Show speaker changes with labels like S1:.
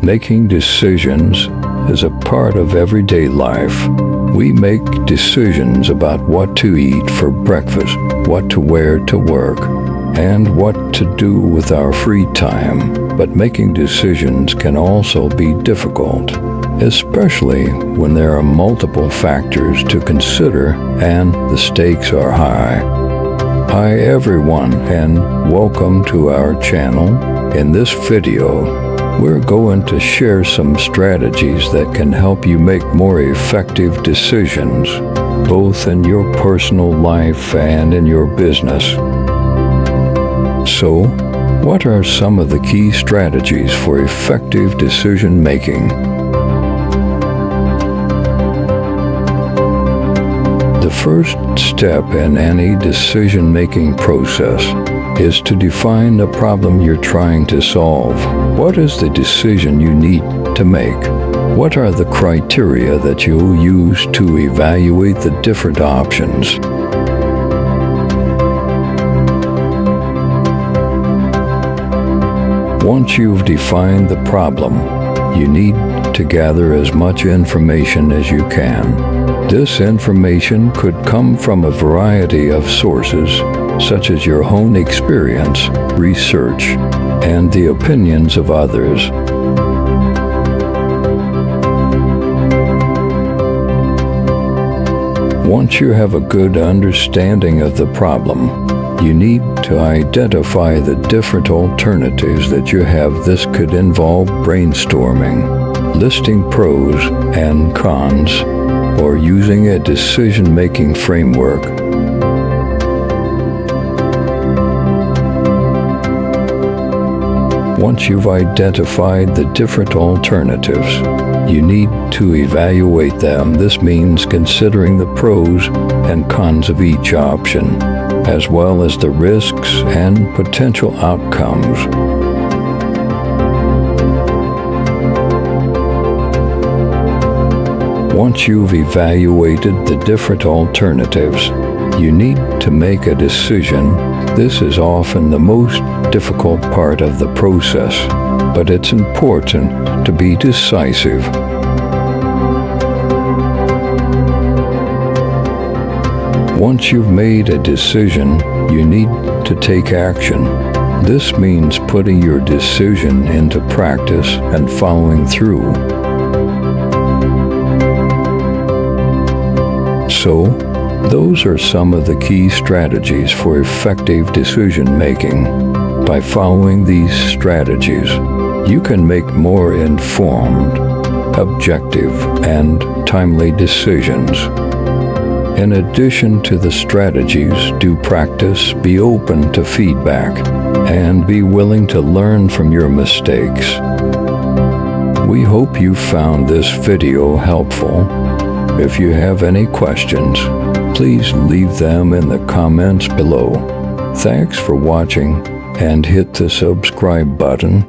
S1: Making decisions is a part of everyday life. We make decisions about what to eat for breakfast, what to wear to work, and what to do with our free time. But making decisions can also be difficult, especially when there are multiple factors to consider and the stakes are high. Hi everyone, and welcome to our channel. In this video, we're going to share some strategies that can help you make more effective decisions, both in your personal life and in your business. So, what are some of the key strategies for effective decision making? The first step in any decision-making process is to define the problem you're trying to solve. What is the decision you need to make? What are the criteria that you'll use to evaluate the different options? Once you've defined the problem, you need to gather as much information as you can. This information could come from a variety of sources, such as your own experience, research, and the opinions of others. Once you have a good understanding of the problem, you need to identify the different alternatives that you have. This could involve brainstorming, listing pros and cons, or using a decision-making framework. Once you've identified the different alternatives, you need to evaluate them. This means considering the pros and cons of each option, as well as the risks and potential outcomes. Once you've evaluated the different alternatives, you need to make a decision. This is often the most difficult part of the process, but it's important to be decisive. Once you've made a decision, you need to take action. This means putting your decision into practice and following through. So, those are some of the key strategies for effective decision-making. By following these strategies, you can make more informed, objective, and timely decisions. In addition to the strategies, do practice, be open to feedback, and be willing to learn from your mistakes. We hope you found this video helpful. If you have any questions, please leave them in the comments below. Thanks for watching, and hit the subscribe button